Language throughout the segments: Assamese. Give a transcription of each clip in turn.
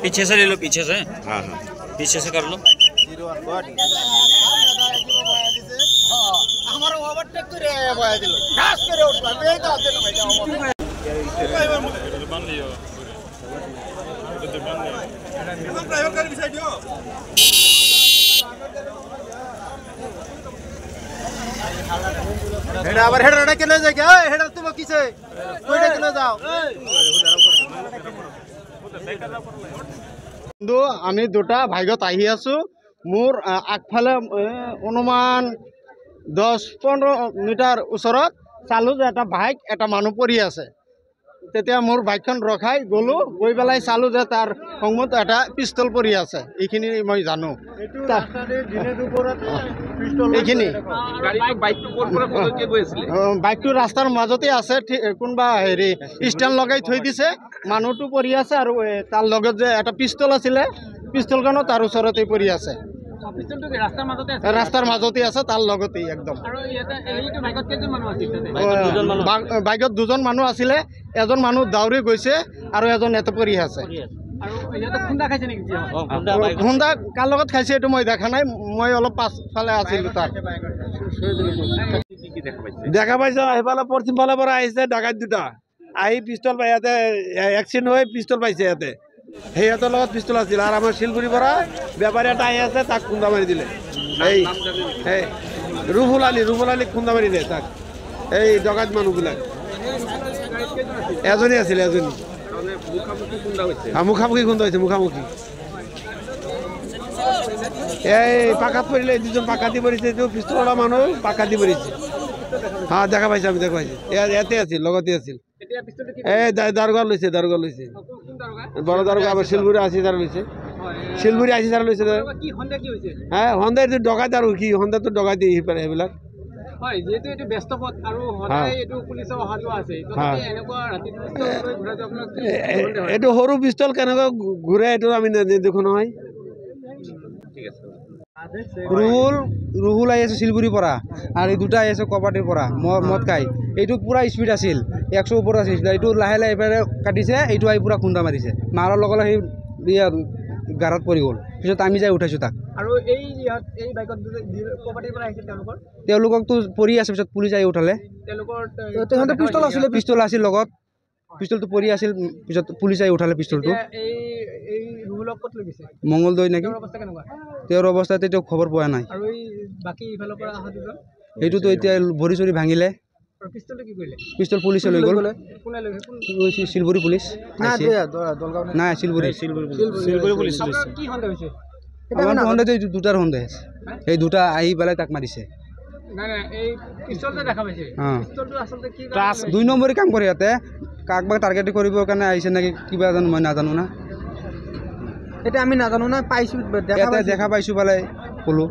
पीछे से ले लो, पीछे से। हाँ हाँ, पीछे से कर लो। আবার হেডারটা কেলে যায় কি? হেডার তুমি কিসে কইটা কেলে যাও? বন্ধু আমি দুটা ভাইগত আহি আছো। মোৰ আগফালে অনুমান 10-15 মিটাৰ ওচৰত চালো যে এটা বাইক এটা মানুহ পৰি আছে। তেতিয়া মোৰ বাইকখন ৰখাই গলো, গৈ পেলাই চালো যে তাৰ সন্মুখত এটা পিস্তল পৰি আছে। এইখিনি মই জানো। এইখিনি বাইকটো ৰাস্তাৰ মাজতে আছে, কোনোবা হেৰি ষ্টেণ্ড লগাই থৈ দিছে। মানুহটো পৰি আছে আৰু তাৰ লগত যে এটা পিস্তল আছিলে, পিস্তলখনো তাৰ ওচৰতে পৰি আছে। ৰাস্তাৰ মাজতে আছে, তাৰ লগতে একদম। বাইকত দুজন মানুহ আছিলে, এজন মানুহ দাউৰি গৈছে আৰু এজন এতে পৰি আছে। খুন্দা কাৰ লগত খাইছে এইটো মই দেখা নাই, মই অলপ পাছফালে আছিলো। তাত দেখা পাইছ সেইফালে পশ্চিম ফালৰ পৰা আহিছে ডাকাত দুটা, আহি পিষ্টল পাই ইয়াতে এক্সিডেণ্ট হৈ পিষ্টল পাইছে ইয়াতে। সিহঁতৰ লগত পিষ্টল আছিল আৰু আমাৰ শিলগুৰিৰ পৰা বেপাৰী এটা আহি আছে, তাক খুন্দা মাৰি দিলে। এই ৰুবুল আলীক খুন্দা মাৰি দিয়ে তাক। এই ডকাইত মানুহবিলাক এজনী আছিলে, এজনী মুখামুখি খুন্দা হৈছে, মুখামুখি। এই পাকাত পৰিলে, দুজন পাকাত দি পৰিছে, এইটো পিষ্টলৰ মানুহ পাকাত দি পৰিছে। হা দেখা পাইছে, আমি দেখা পাইছো। ইয়াতে আছিল, লগতে আছিল। এই দাৰোগা লৈছে, দাৰোগা লৈছে, বড় দাৰোগা। আবাৰ শিলগুড়ি 80 হাজাৰ লৈছে, শিলগুড়ি 80 হাজাৰ লৈছে। হ্যাঁ সন্ধ্যা এইটো ডকাইত আৰু কি, সন্ধ্যাটো ডকাইত দি পাৰে সেইবিলাক। এইটো সৰু পিষ্টল কেনেকৈ ঘূৰে এইটো আমি দেখো নহয়। ৰুহুল আহি আছে শিলগুৰিৰ পৰা, আৰু এই দুটা আহি আছে কবাটিৰ পৰা মদ খাই। এইটো পুৰা স্পীড আছিল, 100 ওপৰত আছিল। এইটো লাহে লাহে এইফালে কাটিছে, এইটো আহি পুৰা খুন্দা মাৰিছে। মাৰাৰ লগে লগে সেই গাড়াত পৰি গ'ল। পিছত আমি যাই উঠাইছো তাক। তেওঁলোককতো পৰি আছে, পিছত পুলিচ আহি উঠালে। পিষ্টল আছিল লগত, পিষ্টলটো পৰি আছিল, পিছত পুলিচ আহি উঠালে পিষ্টলটো। মংগলদৈ নেকি? তেওঁৰ অৱস্থাত এতিয়া খবৰ পোৱা নাই। সেইটোতো এতিয়া ভৰি চৰি ভাঙিলে। পিষ্টল পুলিচে লৈ গ'ল, শিলগুৰি পুলিচ। নাই, শিলগুৰি পুলিচ। আমাৰ সন্দেহ দুটাৰ সন্দেহ, সেই দুটা আহি পেলাই তাক মাৰিছে। 2 নম্বৰী কাম কৰে ইয়াতে, কাকবাক টাৰ্গেট কৰিবৰ কাৰণে আহিছে নেকি কিবা জানো, মই নাজানো না। এটা আমি নাজানো না, পাইছো দেখা পাইছো পেলাই ক'লো।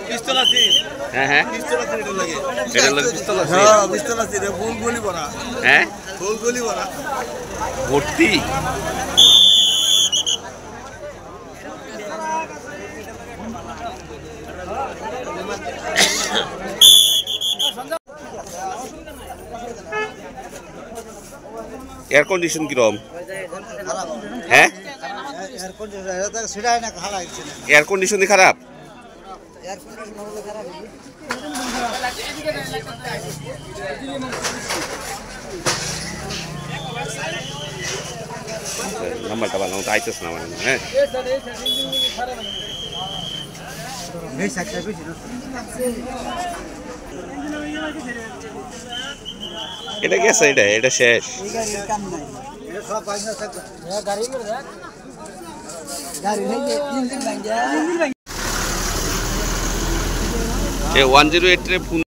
পিস্তল আছে, হ্যাঁ হ্যাঁ পিস্তল আছে, এটা লাগে, এটা লাগে পিস্তল আছে। হ্যাঁ পিস্তল আছে রে, ফুল গুলি ভরা। হ্যাঁ ফুল গুলি ভরা ভর্তি। এয়ার কন্ডিশন কিরকম? হ্যাঁ এয়ার কন্ডিশন খারাপ। নাম্বারটা ভালো মতো আইতেছ না মানে। হ্যাঁ এটা গেছে, এটা শেষ। এ 108 রে ফোন